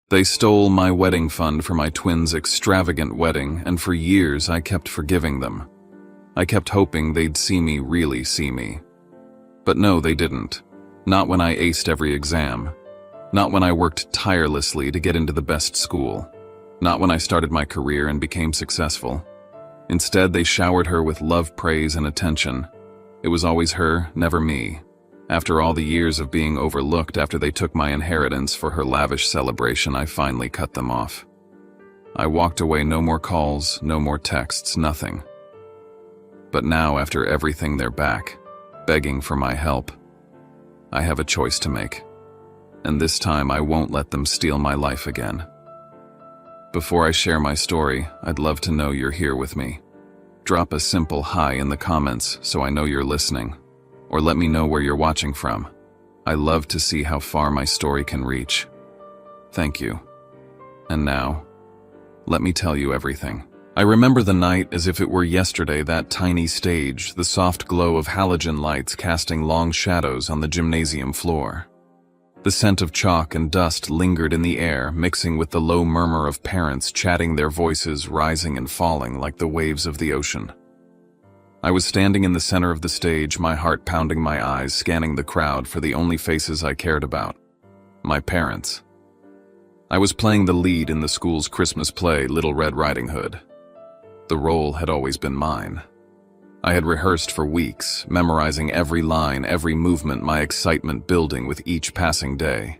They stole my wedding fund for my twins' extravagant wedding, and for years I kept forgiving them. I kept hoping they'd see me really see me. But no, they didn't. Not when I aced every exam. Not when I worked tirelessly to get into the best school. Not when I started my career and became successful. Instead, they showered her with love, praise, and attention. It was always her, never me. After all the years of being overlooked after they took my inheritance for her lavish celebration, I finally cut them off. I walked away, no more calls, no more texts, nothing. But now, after everything, they're back, begging for my help. I have a choice to make. And this time I won't let them steal my life again. Before I share my story, I'd love to know you're here with me. Drop a simple hi in the comments so I know you're listening. Or let me know where you're watching from. I love to see how far my story can reach. Thank you. And now, let me tell you everything. I remember the night as if it were yesterday, that tiny stage, the soft glow of halogen lights casting long shadows on the gymnasium floor. The scent of chalk and dust lingered in the air, mixing with the low murmur of parents chatting, their voices rising and falling like the waves of the ocean. I was standing in the center of the stage, my heart pounding, my eyes scanning the crowd for the only faces I cared about. My parents. I was playing the lead in the school's Christmas play, Little Red Riding Hood. The role had always been mine. I had rehearsed for weeks, memorizing every line, every movement, my excitement building with each passing day.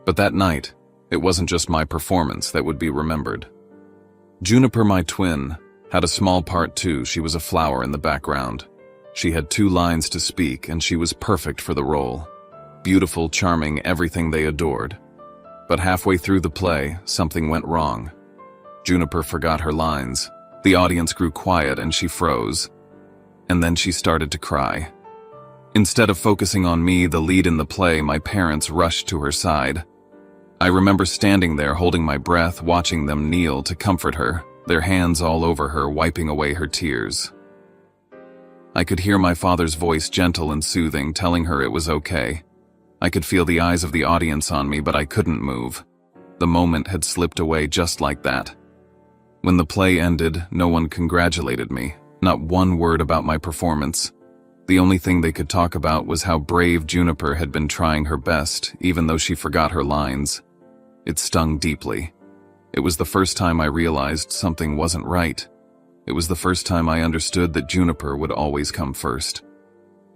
But that night, it wasn't just my performance that would be remembered. Juniper, my twin, had a small part too. She was a flower in the background. She had 2 lines to speak, and she was perfect for the role. Beautiful, charming, everything they adored. But halfway through the play, something went wrong. Juniper forgot her lines. The audience grew quiet and she froze. And then she started to cry. Instead of focusing on me, the lead in the play, my parents rushed to her side. I remember standing there holding my breath, watching them kneel to comfort her, their hands all over her, wiping away her tears. I could hear my father's voice, gentle and soothing, telling her it was okay. I could feel the eyes of the audience on me, but I couldn't move. The moment had slipped away just like that. When the play ended, no one congratulated me, not one word about my performance. The only thing they could talk about was how brave Juniper had been, trying her best, even though she forgot her lines. It stung deeply. It was the first time I realized something wasn't right. It was the first time I understood that Juniper would always come first.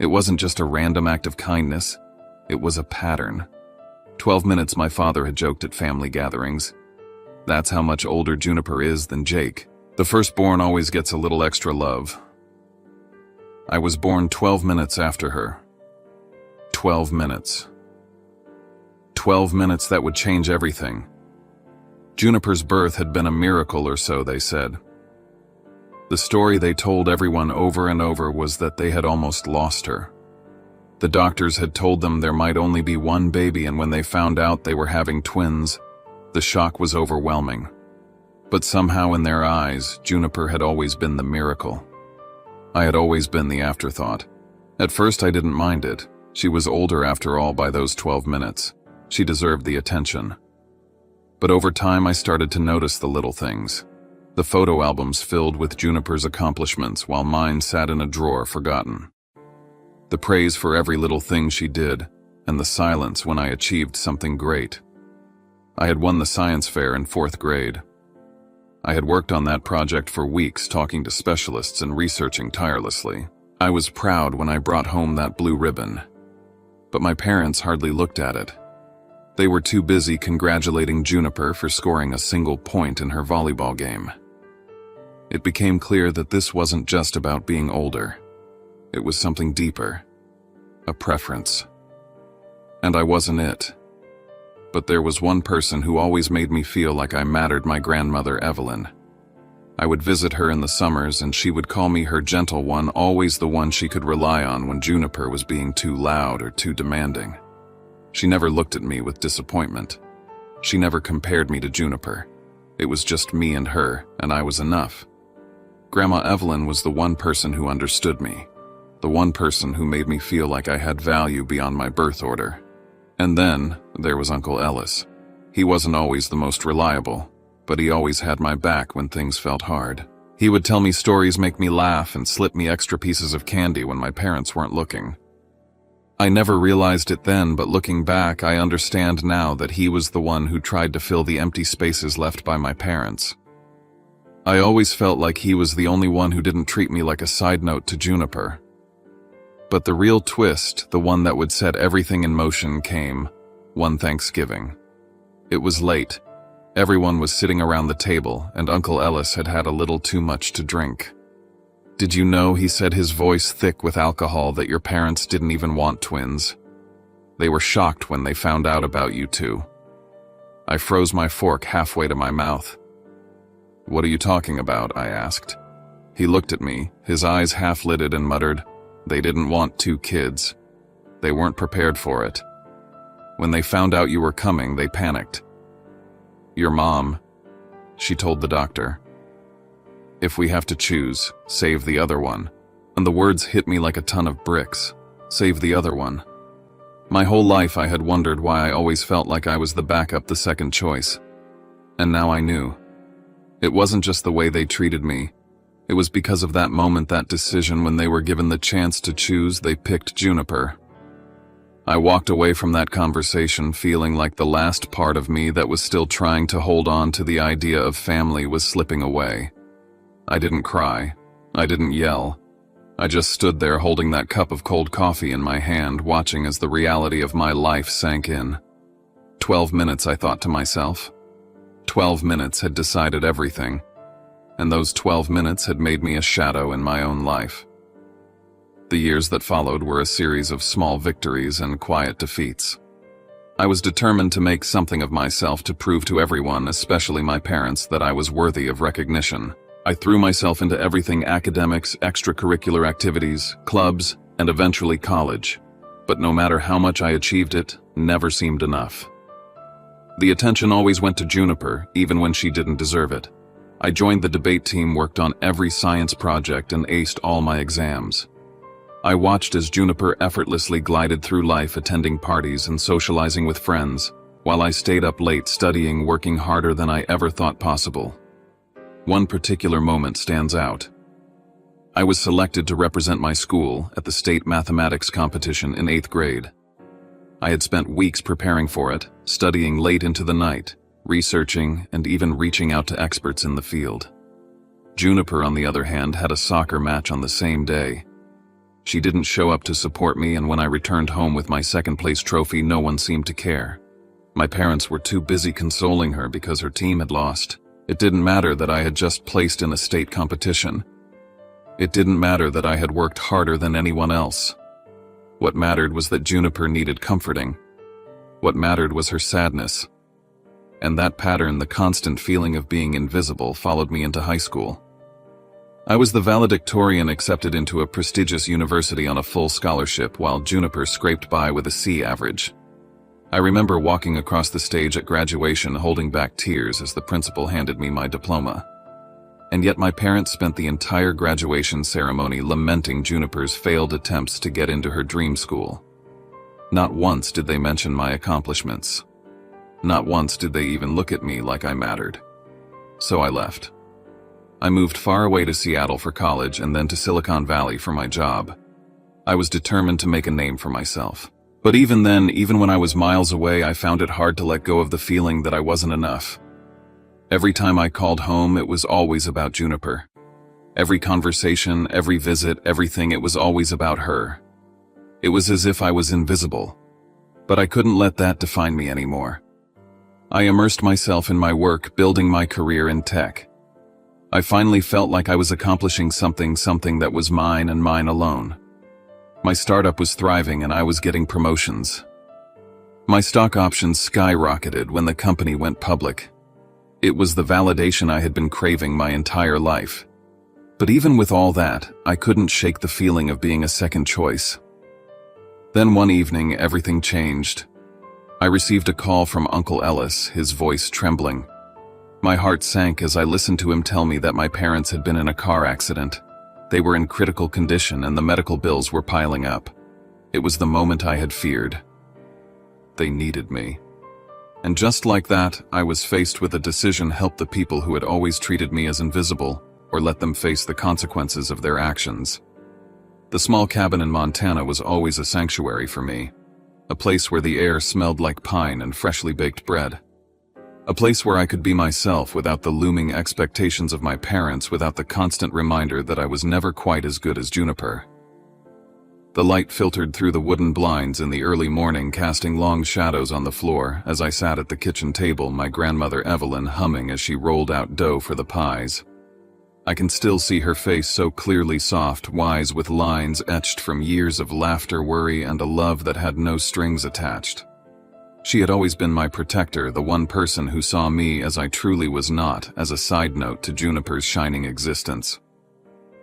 It wasn't just a random act of kindness. It was a pattern. 12 minutes, my father had joked at family gatherings. That's how much older Juniper is than Jake. The firstborn always gets a little extra love. I was born 12 minutes after her. 12 minutes. 12 minutes that would change everything. Juniper's birth had been a miracle, or so they said. The story they told everyone over and over was that they had almost lost her. The doctors had told them there might only be one baby, and when they found out they were having twins, the shock was overwhelming. But somehow in their eyes, Juniper had always been the miracle. I had always been the afterthought. At first I didn't mind it. She was older after all by those 12 minutes. She deserved the attention. But over time I started to notice the little things. The photo albums filled with Juniper's accomplishments while mine sat in a drawer forgotten. The praise for every little thing she did, and the silence when I achieved something great. I had won the science fair in 4th grade. I had worked on that project for weeks, talking to specialists and researching tirelessly. I was proud when I brought home that blue ribbon. But my parents hardly looked at it. They were too busy congratulating Juniper for scoring a single point in her volleyball game. It became clear that this wasn't just about being older. It was something deeper. A preference. And I wasn't it. But there was one person who always made me feel like I mattered: my grandmother, Evelyn. I would visit her in the summers, and she would call me her gentle one, always the one she could rely on when Juniper was being too loud or too demanding. She never looked at me with disappointment. She never compared me to Juniper. It was just me and her, and I was enough. Grandma Evelyn was the one person who understood me, the one person who made me feel like I had value beyond my birth order. And then there was Uncle Ellis. He wasn't always the most reliable, but he always had my back when things felt hard. He would tell me stories, make me laugh, and slip me extra pieces of candy when my parents weren't looking. I never realized it then, but looking back, I understand now that he was the one who tried to fill the empty spaces left by my parents. I always felt like he was the only one who didn't treat me like a side note to Juniper. But the real twist, the one that would set everything in motion, came one Thanksgiving. It was late. Everyone was sitting around the table, and Uncle Ellis had had a little too much to drink. "Did you know," he said, his voice thick with alcohol, "that your parents didn't even want twins? They were shocked when they found out about you two." I froze my fork halfway to my mouth. "What are you talking about?" I asked. He looked at me, his eyes half-lidded, and muttered, "They didn't want 2 kids. They weren't prepared for it. When they found out you were coming, they panicked. Your mom, she told the doctor, 'If we have to choose, save the other one.'" And the words hit me like a ton of bricks. Save the other one. My whole life I had wondered why I always felt like I was the backup, the second choice. And now I knew. It wasn't just the way they treated me. It was because of that moment, that decision. When they were given the chance to choose, they picked Juniper. I walked away from that conversation feeling like the last part of me that was still trying to hold on to the idea of family was slipping away. I didn't cry. I didn't yell. I just stood there holding that cup of cold coffee in my hand, watching as the reality of my life sank in. 12 minutes, I thought to myself. 12 minutes had decided everything, and those 12 minutes had made me a shadow in my own life. The years that followed were a series of small victories and quiet defeats. I was determined to make something of myself, to prove to everyone, especially my parents, that I was worthy of recognition. I threw myself into everything: academics, extracurricular activities, clubs, and eventually college. But no matter how much I achieved, it never seemed enough. The attention always went to Juniper, even when she didn't deserve it. I joined the debate team, worked on every science project, and aced all my exams. I watched as Juniper effortlessly glided through life, attending parties and socializing with friends, while I stayed up late studying, working harder than I ever thought possible. One particular moment stands out. I was selected to represent my school at the state mathematics competition in 8th grade. I had spent weeks preparing for it, studying late into the night, researching, and even reaching out to experts in the field. Juniper, on the other hand, had a soccer match on the same day. She didn't show up to support me, and when I returned home with my second-place trophy, no one seemed to care. My parents were too busy consoling her because her team had lost. It didn't matter that I had just placed in a state competition. It didn't matter that I had worked harder than anyone else. What mattered was that Juniper needed comforting. What mattered was her sadness. And that pattern, the constant feeling of being invisible, followed me into high school. I was the valedictorian, accepted into a prestigious university on a full scholarship, while Juniper scraped by with a C average. I remember walking across the stage at graduation, holding back tears as the principal handed me my diploma. And yet my parents spent the entire graduation ceremony lamenting Juniper's failed attempts to get into her dream school. Not once did they mention my accomplishments. Not once did they even look at me like I mattered. So I left. I moved far away to Seattle for college, and then to Silicon Valley for my job. I was determined to make a name for myself. But even then, even when I was miles away, I found it hard to let go of the feeling that I wasn't enough. Every time I called home, it was always about Juniper. Every conversation, every visit, everything, it was always about her. It was as if I was invisible. But I couldn't let that define me anymore. I immersed myself in my work, building my career in tech. I finally felt like I was accomplishing something that was mine and mine alone. My startup was thriving, and I was getting promotions. My stock options skyrocketed when the company went public. It was the validation I had been craving my entire life. But even with all that, I couldn't shake the feeling of being a second choice. Then one evening, everything changed. I received a call from Uncle Ellis, his voice trembling. My heart sank as I listened to him tell me that my parents had been in a car accident. They were in critical condition, and the medical bills were piling up. It was the moment I had feared. They needed me. And just like that, I was faced with a decision: help the people who had always treated me as invisible, or let them face the consequences of their actions. The small cabin in Montana was always a sanctuary for me, a place where the air smelled like pine and freshly baked bread. A place where I could be myself without the looming expectations of my parents, without the constant reminder that I was never quite as good as Juniper. The light filtered through the wooden blinds in the early morning, casting long shadows on the floor as I sat at the kitchen table, my grandmother Evelyn humming as she rolled out dough for the pies. I can still see her face, so clearly soft, wise, with lines etched from years of laughter, worry, and a love that had no strings attached. She had always been my protector, the one person who saw me as I truly was, not as a side note to Juniper's shining existence.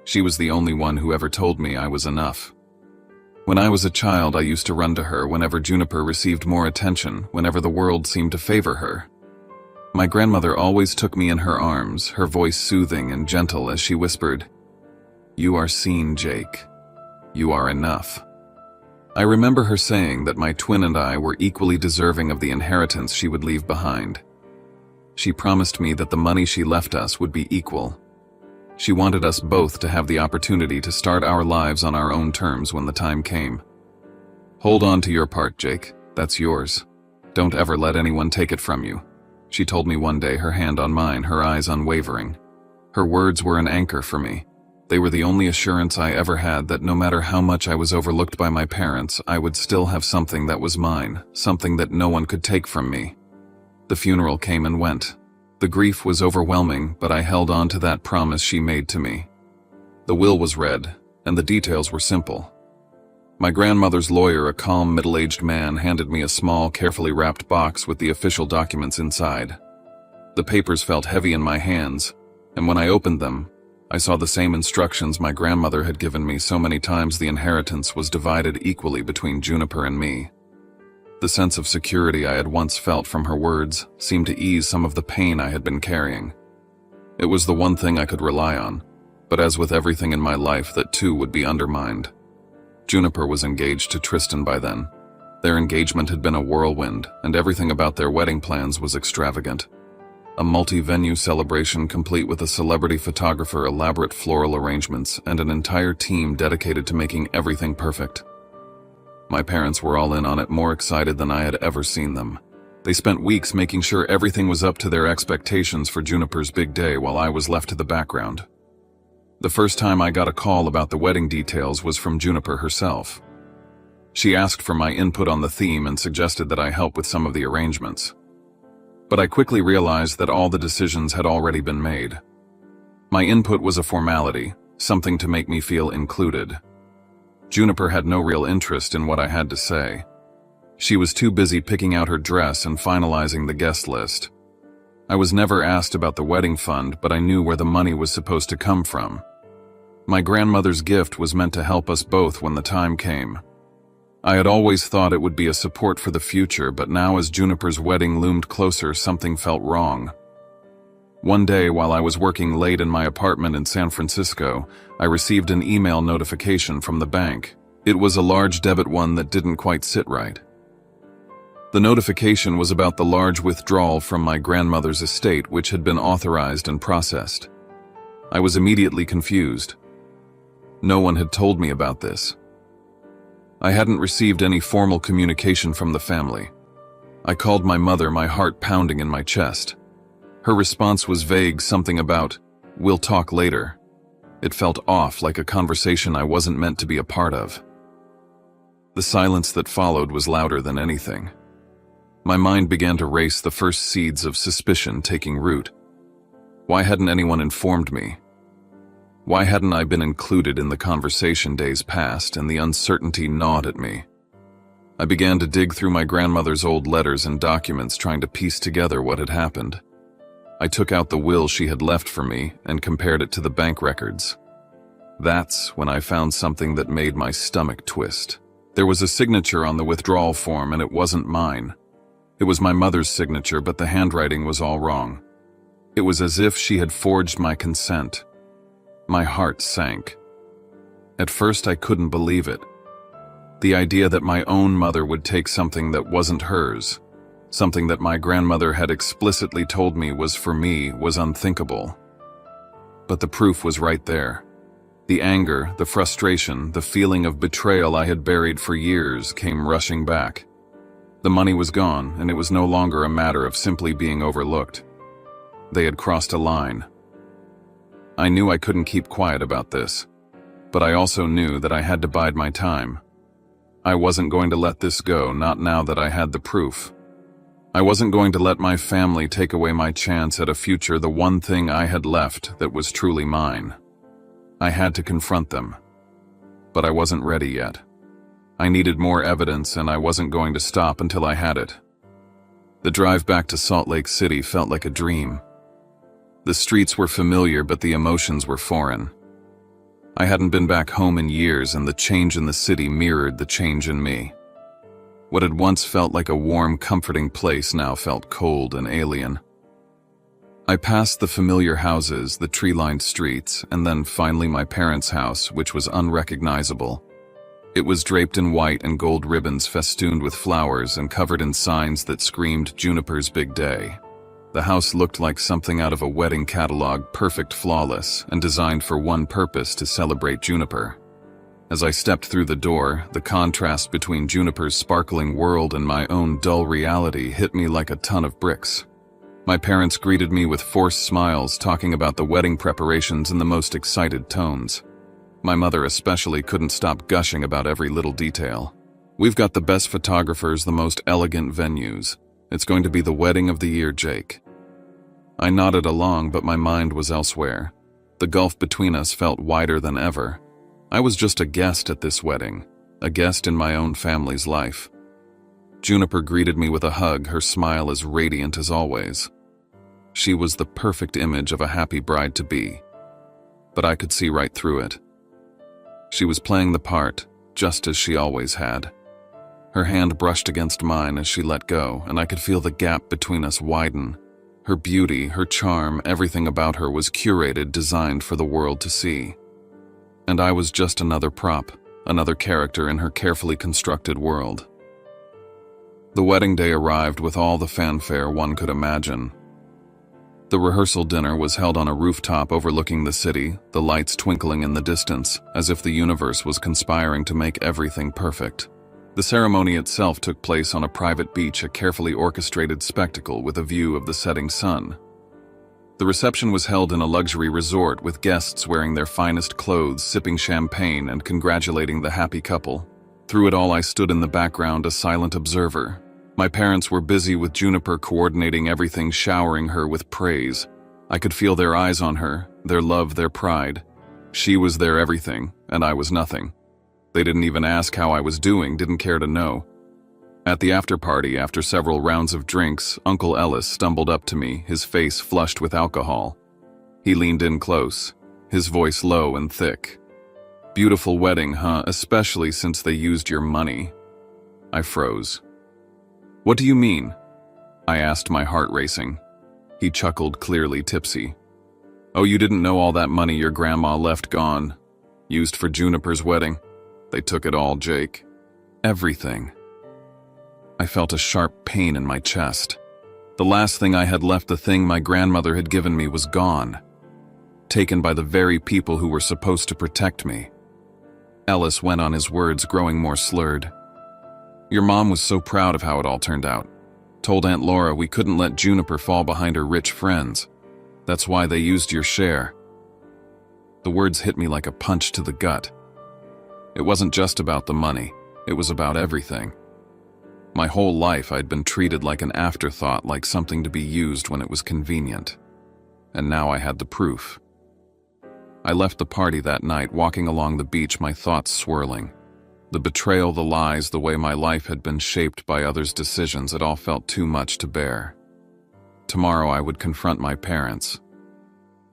She was the only one who ever told me I was enough. When I was a child, I used to run to her whenever Juniper received more attention, whenever the world seemed to favor her. My grandmother always took me in her arms, her voice soothing and gentle as she whispered, "You are seen, Jake. You are enough." I remember her saying that my twin and I were equally deserving of the inheritance she would leave behind. She promised me that the money she left us would be equal. She wanted us both to have the opportunity to start our lives on our own terms when the time came. "Hold on to your part, Jake. That's yours. Don't ever let anyone take it from you," she told me one day, her hand on mine, her eyes unwavering. Her words were an anchor for me. They were the only assurance I ever had that no matter how much I was overlooked by my parents, I would still have something that was mine, something that no one could take from me. The funeral came and went. The grief was overwhelming, but I held on to that promise she made to me. The will was read, and the details were simple. My grandmother's lawyer, a calm middle-aged man, handed me a small, carefully wrapped box with the official documents inside. The papers felt heavy in my hands, and when I opened them, I saw the same instructions my grandmother had given me so many times. The inheritance was divided equally between Juniper and me. The sense of security I had once felt from her words seemed to ease some of the pain I had been carrying. It was the one thing I could rely on, but as with everything in my life, that too would be undermined. Juniper was engaged to Tristan by then. Their engagement had been a whirlwind, and everything about their wedding plans was extravagant. A multi-venue celebration complete with a celebrity photographer, elaborate floral arrangements, and an entire team dedicated to making everything perfect. My parents were all in on it, more excited than I had ever seen them. They spent weeks making sure everything was up to their expectations for Juniper's big day, while I was left to the background. The first time I got a call about the wedding details was from Juniper herself. She asked for my input on the theme and suggested that I help with some of the arrangements. But I quickly realized that all the decisions had already been made. My input was a formality, something to make me feel included. Juniper had no real interest in what I had to say. She was too busy picking out her dress and finalizing the guest list. I was never asked about the wedding fund, but I knew where the money was supposed to come from. My grandmother's gift was meant to help us both when the time came. I had always thought it would be a support for the future, but now as Juniper's wedding loomed closer, something felt wrong. One day, while I was working late in my apartment in San Francisco, I received an email notification from the bank. It was a large debit one that didn't quite sit right. The notification was about the large withdrawal from my grandmother's estate, which had been authorized and processed. I was immediately confused. No one had told me about this. I hadn't received any formal communication from the family. I called my mother, my heart pounding in my chest. Her response was vague, something about, "We'll talk later." It felt off, like a conversation I wasn't meant to be a part of. The silence that followed was louder than anything. My mind began to race, the first seeds of suspicion taking root. Why hadn't anyone informed me? Why hadn't I been included in the conversation days past, and the uncertainty gnawed at me? I began to dig through my grandmother's old letters and documents, trying to piece together what had happened. I took out the will she had left for me and compared it to the bank records. That's when I found something that made my stomach twist. There was a signature on the withdrawal form, and it wasn't mine. It was my mother's signature, but the handwriting was all wrong. It was as if she had forged my consent. My heart sank. At first, I couldn't believe it. The idea that my own mother would take something that wasn't hers, Something that my grandmother had explicitly told me was for me was unthinkable. But the proof was right there. The anger, the frustration, the feeling of betrayal I had buried for years came rushing back. The money was gone, and it was no longer a matter of simply being overlooked. They had crossed a line. I knew I couldn't keep quiet about this, but I also knew that I had to bide my time. I wasn't going to let this go, not now that I had the proof. I wasn't going to let my family take away my chance at a future, the one thing I had left that was truly mine. I had to confront them, but I wasn't ready yet. I needed more evidence, and I wasn't going to stop until I had it. The drive back to Salt Lake City felt like a dream. The streets were familiar, but the emotions were foreign. I hadn't been back home in years, and the change in the city mirrored the change in me. What had once felt like a warm, comforting place now felt cold and alien. I passed the familiar houses, the tree-lined streets, and then finally my parents' house, which was unrecognizable. It was draped in white and gold ribbons festooned with flowers and covered in signs that screamed Juniper's big day. The house looked like something out of a wedding catalog, perfect, flawless, and designed for one purpose: to celebrate Juniper. As I stepped through the door, the contrast between Juniper's sparkling world and my own dull reality hit me like a ton of bricks. My parents greeted me with forced smiles, talking about the wedding preparations in the most excited tones. My mother especially couldn't stop gushing about every little detail. "We've got the best photographers, the most elegant venues. It's going to be the wedding of the year, Jake." I nodded along, but my mind was elsewhere. The gulf between us felt wider than ever. I was just a guest at this wedding, a guest in my own family's life. Juniper greeted me with a hug, her smile as radiant as always. She was the perfect image of a happy bride-to-be, but I could see right through it. She was playing the part, just as she always had. Her hand brushed against mine as she let go, and I could feel the gap between us widen. Her beauty, her charm, everything about her was curated, designed for the world to see. And I was just another prop, another character in her carefully constructed world. The wedding day arrived with all the fanfare one could imagine. The rehearsal dinner was held on a rooftop overlooking the city, the lights twinkling in the distance, as if the universe was conspiring to make everything perfect. The ceremony itself took place on a private beach, a carefully orchestrated spectacle with a view of the setting sun. The reception was held in a luxury resort, with guests wearing their finest clothes, sipping champagne, and congratulating the happy couple. Through it all, I stood in the background, a silent observer. My parents were busy with Juniper, coordinating everything, showering her with praise. I could feel their eyes on her, their love, their pride. She was their everything, and I was nothing. They didn't even ask how I was doing, didn't care to know. At the after-party, after several rounds of drinks, Uncle Ellis stumbled up to me, his face flushed with alcohol. He leaned in close, his voice low and thick. "Beautiful wedding, huh? Especially since they used your money." I froze. "What do you mean?" I asked, my heart racing. He chuckled, clearly tipsy. "Oh, you didn't know all that money your grandma left gone? Used for Juniper's wedding? They took it all, Jake. Everything." I felt a sharp pain in my chest. The last thing I had left, the thing my grandmother had given me, was gone. Taken by the very people who were supposed to protect me. Ellis went on, his words growing more slurred. "Your mom was so proud of how it all turned out. Told Aunt Laura we couldn't let Juniper fall behind her rich friends. That's why they used your share." The words hit me like a punch to the gut. It wasn't just about the money, it was about everything. My whole life I'd been treated like an afterthought, like something to be used when it was convenient. And now I had the proof. I left the party that night, walking along the beach, my thoughts swirling. The betrayal, the lies, the way my life had been shaped by others' decisions, it all felt too much to bear. Tomorrow I would confront my parents.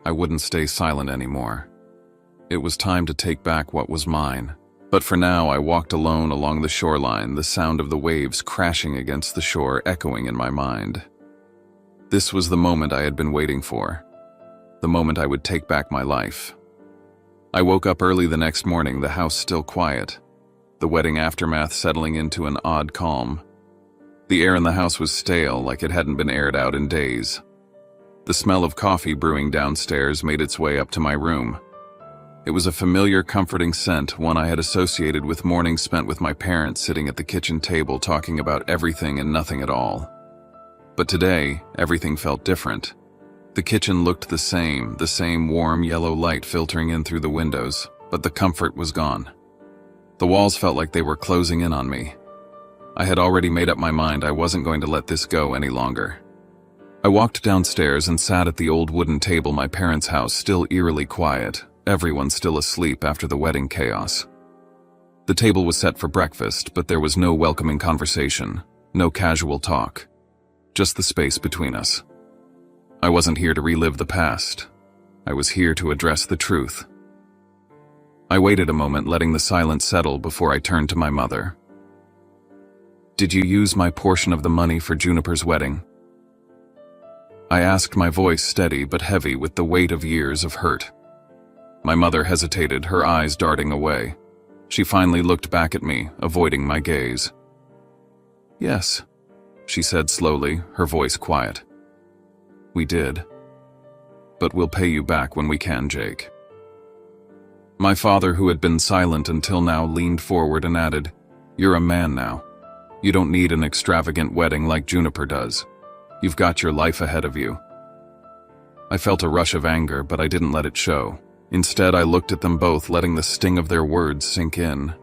I wouldn't stay silent anymore. It was time to take back what was mine. But for now, I walked alone along the shoreline, the sound of the waves crashing against the shore echoing in my mind. This was the moment I had been waiting for. The moment I would take back my life. I woke up early the next morning, the house still quiet. The wedding aftermath settling into an odd calm. The air in the house was stale, like it hadn't been aired out in days. The smell of coffee brewing downstairs made its way up to my room. It was a familiar, comforting scent, one I had associated with mornings spent with my parents sitting at the kitchen table talking about everything and nothing at all. But today, everything felt different. The kitchen looked the same warm yellow light filtering in through the windows, but the comfort was gone. The walls felt like they were closing in on me. I had already made up my mind I wasn't going to let this go any longer. I walked downstairs and sat at the old wooden table, my parents' house still eerily quiet, everyone still asleep after the wedding chaos. The table was set for breakfast, but there was no welcoming conversation, no casual talk, just the space between us. I wasn't here to relive the past. I was here to address the truth. I waited a moment, letting the silence settle before I turned to my mother. "Did you use my portion of the money for Juniper's wedding?" I asked, my voice steady but heavy with the weight of years of hurt. My mother hesitated, her eyes darting away. She finally looked back at me, avoiding my gaze. "Yes," she said slowly, her voice quiet. "We did. But we'll pay you back when we can, Jake." My father, who had been silent until now, leaned forward and added, "You're a man now. You don't need an extravagant wedding like Juniper does. You've got your life ahead of you." I felt a rush of anger, but I didn't let it show. Instead, I looked at them both, letting the sting of their words sink in.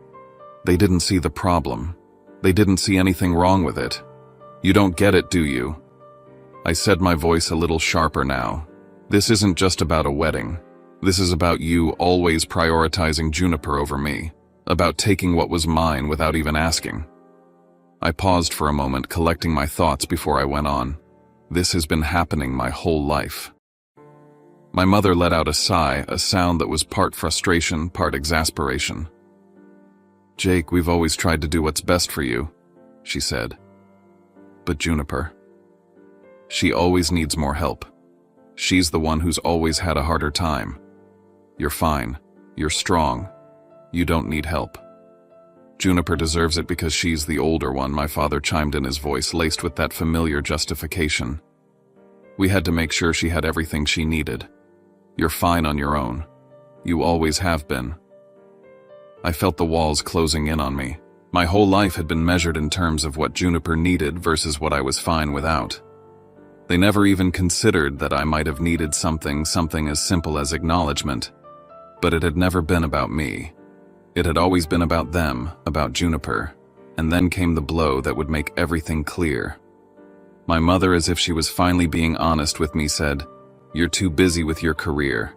They didn't see the problem. They didn't see anything wrong with it. "You don't get it, do you?" I said, my voice a little sharper now. "This isn't just about a wedding. This is about you always prioritizing Juniper over me, about taking what was mine without even asking." I paused for a moment, collecting my thoughts before I went on. This has been happening my whole life. My mother let out a sigh, a sound that was part frustration, part exasperation. "Jake, we've always tried to do what's best for you," she said. "But Juniper, she always needs more help. She's the one who's always had a harder time. You're fine. You're strong. You don't need help. Juniper deserves it because she's the older one," my father chimed in, his voice laced with that familiar justification. "We had to make sure she had everything she needed. You're fine on your own. You always have been." I felt the walls closing in on me. My whole life had been measured in terms of what Juniper needed versus what I was fine without. They never even considered that I might have needed something as simple as acknowledgement. But it had never been about me. It had always been about them, about Juniper. And then came the blow that would make everything clear. My mother, as if she was finally being honest with me, said, "You're too busy with your career.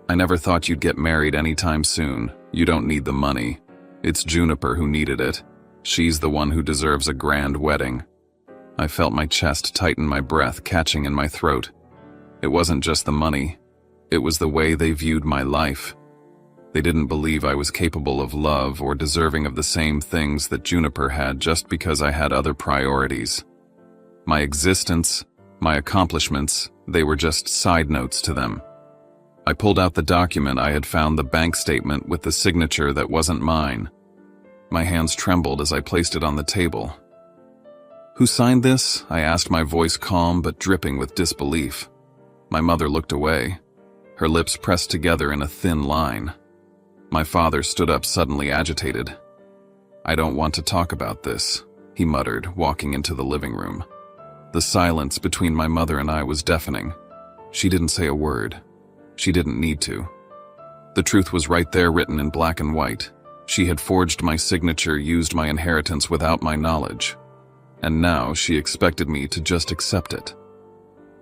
I never thought you'd get married anytime soon. You don't need the money. It's Juniper who needed it. She's the one who deserves a grand wedding." I felt my chest tighten, my breath catching in my throat. It wasn't just the money. It was the way they viewed my life. They didn't believe I was capable of love or deserving of the same things that Juniper had just because I had other priorities. My existence, my accomplishments, they were just side notes to them. I pulled out the document I had found, the bank statement with the signature that wasn't mine. My hands trembled as I placed it on the table. "Who signed this?" I asked, my voice calm but dripping with disbelief. My mother looked away, her lips pressed together in a thin line. My father stood up, suddenly agitated. "I don't want to talk about this," he muttered, walking into the living room. The silence between my mother and I was deafening. She didn't say a word. She didn't need to. The truth was right there, written in black and white. She had forged my signature, used my inheritance without my knowledge. And now she expected me to just accept it.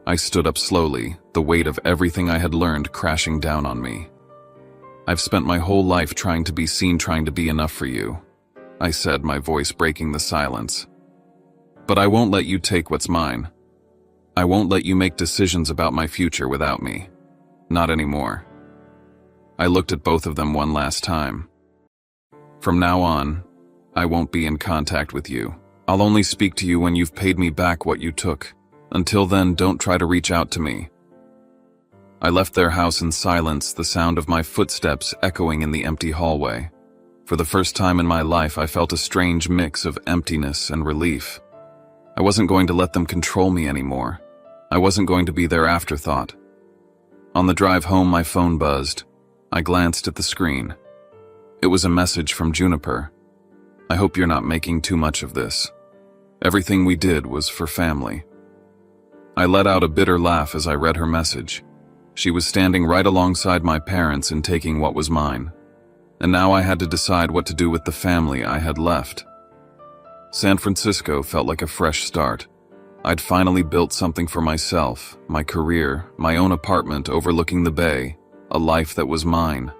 I stood up slowly, the weight of everything I had learned crashing down on me. "I've spent my whole life trying to be seen, trying to be enough for you," I said, my voice breaking the silence. "But I won't let you take what's mine. I won't let you make decisions about my future without me. Not anymore." I looked at both of them one last time. "From now on, I won't be in contact with you. I'll only speak to you when you've paid me back what you took. Until then, don't try to reach out to me." I left their house in silence, the sound of my footsteps echoing in the empty hallway. For the first time in my life, I felt a strange mix of emptiness and relief. I wasn't going to let them control me anymore. I wasn't going to be their afterthought. On the drive home, my phone buzzed. I glanced at the screen. It was a message from Juniper. I hope you're not making too much of this. Everything we did was for family. I let out a bitter laugh as I read her message. She was standing right alongside my parents and taking what was mine. And now I had to decide what to do with the family I had left. San Francisco felt like a fresh start. I'd finally built something for myself, my career, my own apartment overlooking the bay, a life that was mine.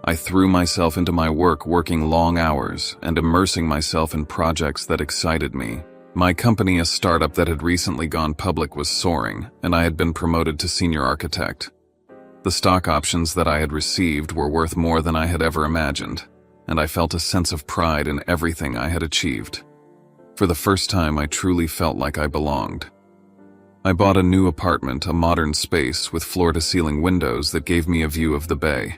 I threw myself into my work, working long hours and immersing myself in projects that excited me. My company, a startup that had recently gone public, was soaring, and I had been promoted to senior architect. The stock options that I had received were worth more than I had ever imagined, and I felt a sense of pride in everything I had achieved. For the first time, I truly felt like I belonged. I bought a new apartment, a modern space with floor-to-ceiling windows that gave me a view of the bay.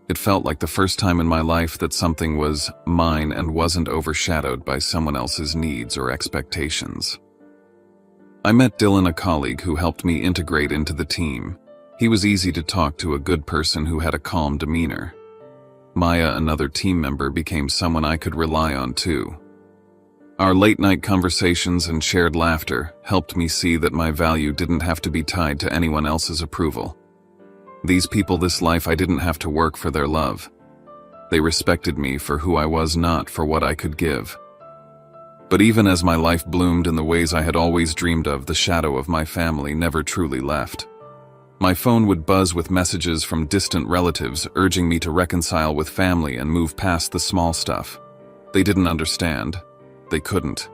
It felt like the first time in my life that something was mine and wasn't overshadowed by someone else's needs or expectations. I met Dylan, a colleague who helped me integrate into the team. He was easy to talk to, a good person who had a calm demeanor. Maya, another team member, became someone I could rely on too. Our late-night conversations and shared laughter helped me see that my value didn't have to be tied to anyone else's approval. These people, this life, I didn't have to work for their love. They respected me for who I was, not for what I could give. But even as my life bloomed in the ways I had always dreamed of, the shadow of my family never truly left. My phone would buzz with messages from distant relatives urging me to reconcile with family and move past the small stuff. They didn't understand. They couldn't.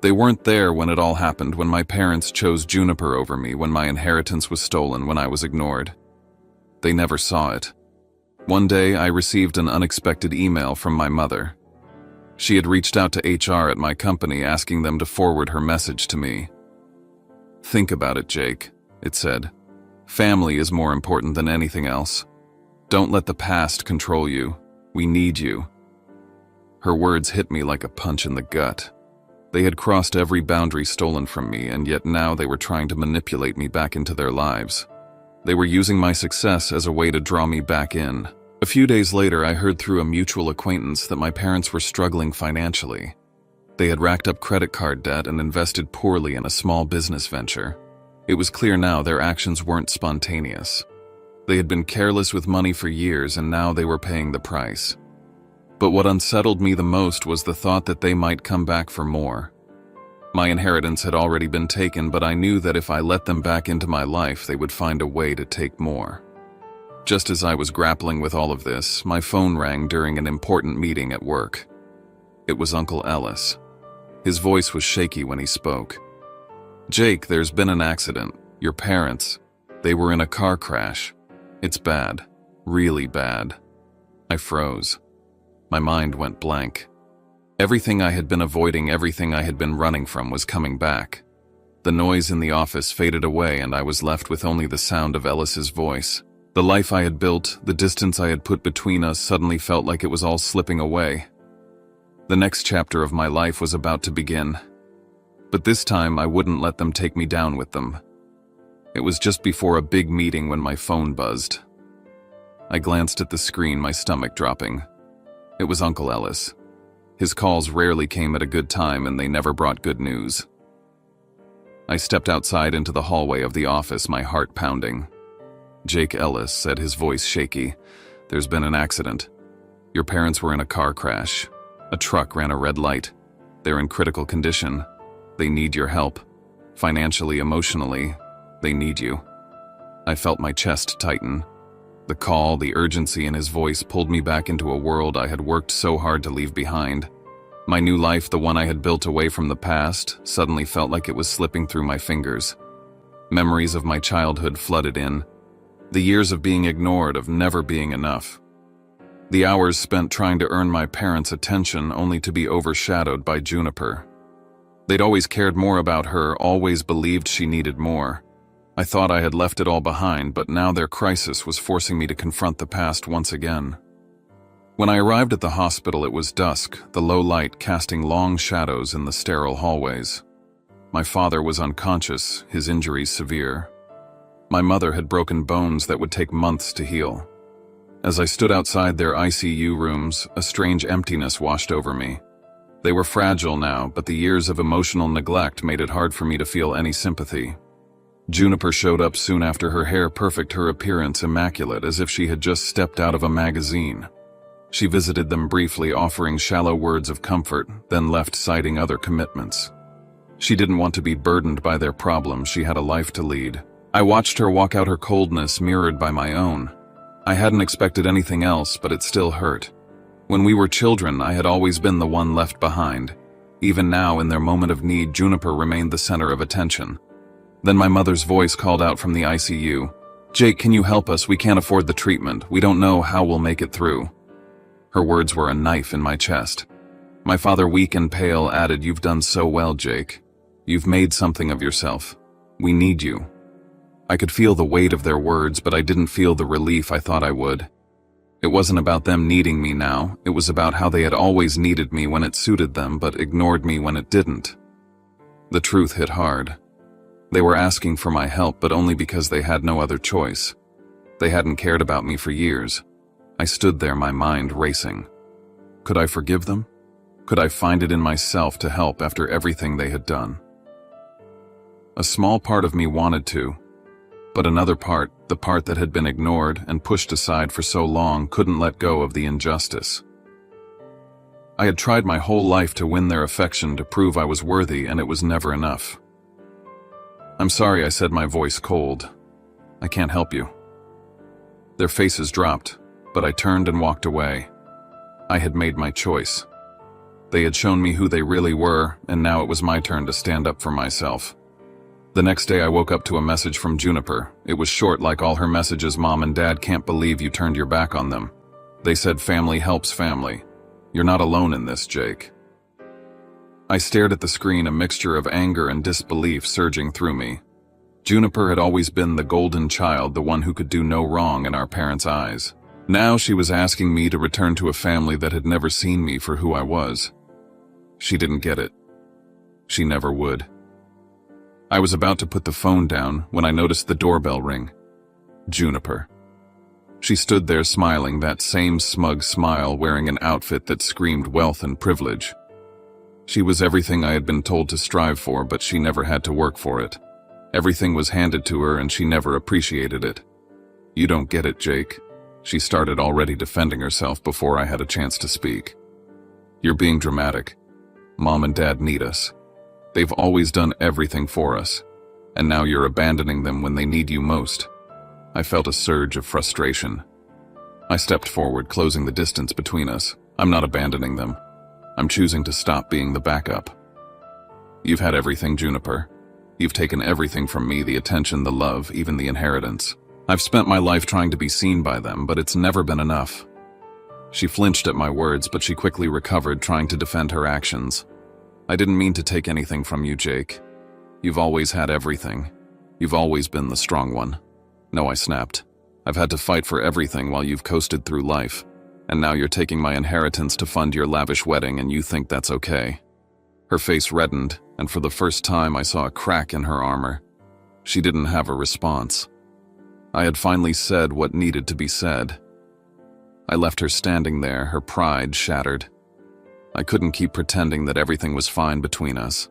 They weren't there when it all happened, when my parents chose Juniper over me, when my inheritance was stolen, when I was ignored. They never saw it. One day, I received an unexpected email from my mother. She had reached out to HR at my company, asking them to forward her message to me. "Think about it, Jake," it said. "Family is more important than anything else. Don't let the past control you. We need you." Her words hit me like a punch in the gut. They had crossed every boundary stolen from me, and yet now they were trying to manipulate me back into their lives. They were using my success as a way to draw me back in. A few days later, I heard through a mutual acquaintance that my parents were struggling financially. They had racked up credit card debt and invested poorly in a small business venture. It was clear now their actions weren't spontaneous. They had been careless with money for years, and now they were paying the price. But what unsettled me the most was the thought that they might come back for more. My inheritance had already been taken, but I knew that if I let them back into my life, they would find a way to take more. Just as I was grappling with all of this, my phone rang during an important meeting at work. It was Uncle Ellis. His voice was shaky when he spoke. "Jake, there's been an accident. Your parents, they were in a car crash. It's bad. Really bad." I froze. My mind went blank. Everything I had been avoiding, everything I had been running from, was coming back. The noise in the office faded away, and I was left with only the sound of Ellis's voice. The life I had built, the distance I had put between us, suddenly felt like it was all slipping away. The next chapter of my life was about to begin. But this time, I wouldn't let them take me down with them. It was just before a big meeting when my phone buzzed. I glanced at the screen, my stomach dropping. It was Uncle Ellis. His calls rarely came at a good time, and they never brought good news. I stepped outside into the hallway of the office, my heart pounding. "Jake," Ellis said, his voice shaky, "there's been an accident. Your parents were in a car crash. A truck ran a red light. They're in critical condition. They need your help. Financially, emotionally, they need you." I felt my chest tighten. The call, the urgency in his voice pulled me back into a world I had worked so hard to leave behind. My new life, the one I had built away from the past, suddenly felt like it was slipping through my fingers. Memories of my childhood flooded in. The years of being ignored, of never being enough. The hours spent trying to earn my parents' attention, only to be overshadowed by Juniper. They'd always cared more about her, always believed she needed more. I thought I had left it all behind, but now their crisis was forcing me to confront the past once again. When I arrived at the hospital, it was dusk, the low light casting long shadows in the sterile hallways. My father was unconscious, his injuries severe. My mother had broken bones that would take months to heal. As I stood outside their ICU rooms, a strange emptiness washed over me. They were fragile now, but the years of emotional neglect made it hard for me to feel any sympathy. Juniper showed up soon after, her hair perfect, her appearance immaculate, as if she had just stepped out of a magazine. She visited them briefly, offering shallow words of comfort, then left citing other commitments. She didn't want to be burdened by their problems, she had a life to lead. I watched her walk out, her coldness mirrored by my own. I hadn't expected anything else, but it still hurt. When we were children, I had always been the one left behind. Even now, in their moment of need, Juniper remained the center of attention. Then my mother's voice called out from the ICU. "Jake, can you help us? We can't afford the treatment. We don't know how we'll make it through." Her words were a knife in my chest. My father, weak and pale, added, "You've done so well, Jake. You've made something of yourself. We need you." I could feel the weight of their words, but I didn't feel the relief I thought I would. It wasn't about them needing me now, it was about how they had always needed me when it suited them, but ignored me when it didn't. The truth hit hard. They were asking for my help, but only because they had no other choice. They hadn't cared about me for years. I stood there, my mind racing. Could I forgive them? Could I find it in myself to help after everything they had done? A small part of me wanted to, but another part, the part that had been ignored and pushed aside for so long, couldn't let go of the injustice. I had tried my whole life to win their affection, to prove I was worthy, and it was never enough. "I'm sorry," I said, my voice cold. "I can't help you." Their faces dropped, but I turned and walked away. I had made my choice. They had shown me who they really were, and now it was my turn to stand up for myself. The next day I woke up to a message from Juniper. It was short, like all her messages. "Mom and Dad can't believe you turned your back on them. They said family helps family. You're not alone in this, Jake." I stared at the screen, a mixture of anger and disbelief surging through me. Juniper had always been the golden child, the one who could do no wrong in our parents' eyes. Now she was asking me to return to a family that had never seen me for who I was. She didn't get it. She never would. I was about to put the phone down when I noticed the doorbell ring. Juniper. She stood there smiling, that same smug smile, wearing an outfit that screamed wealth and privilege. She was everything I had been told to strive for, but she never had to work for it. Everything was handed to her, and she never appreciated it. "You don't get it, Jake." She started, already defending herself before I had a chance to speak. "You're being dramatic. Mom and Dad need us. They've always done everything for us, and now you're abandoning them when they need you most." I felt a surge of frustration. I stepped forward, closing the distance between us. "I'm not abandoning them. I'm choosing to stop being the backup. You've had everything, Juniper. You've taken everything from me, the attention, the love, even the inheritance. I've spent my life trying to be seen by them, but it's never been enough." She flinched at my words, but she quickly recovered, trying to defend her actions. "I didn't mean to take anything from you, Jake. You've always had everything. You've always been the strong one." "No," I snapped. "I've had to fight for everything while you've coasted through life. And now you're taking my inheritance to fund your lavish wedding, and you think that's okay." Her face reddened, and for the first time I saw a crack in her armor. She didn't have a response. I had finally said what needed to be said. I left her standing there, her pride shattered. I couldn't keep pretending that everything was fine between us.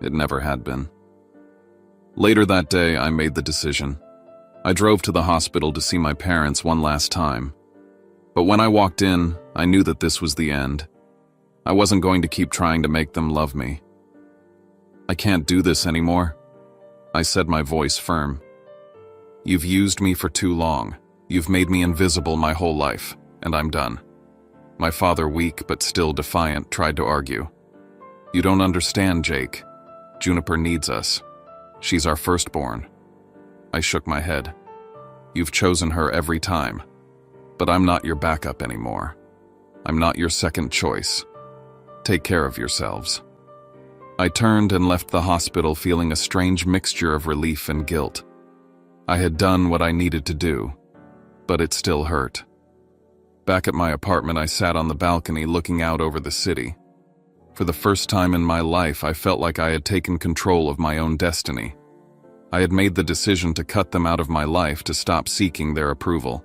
It never had been. Later that day, I made the decision. I drove to the hospital to see my parents one last time. But when I walked in, I knew that this was the end. I wasn't going to keep trying to make them love me. "I can't do this anymore," I said, my voice firm. "You've used me for too long. You've made me invisible my whole life, and I'm done." My father, weak but still defiant, tried to argue. "You don't understand, Jake. Juniper needs us. She's our firstborn." I shook my head. "You've chosen her every time. But I'm not your backup anymore. I'm not your second choice. Take care of yourselves." I turned and left the hospital, feeling a strange mixture of relief and guilt. I had done what I needed to do, but it still hurt. Back at my apartment, I sat on the balcony looking out over the city. For the first time in my life, I felt like I had taken control of my own destiny. I had made the decision to cut them out of my life, to stop seeking their approval.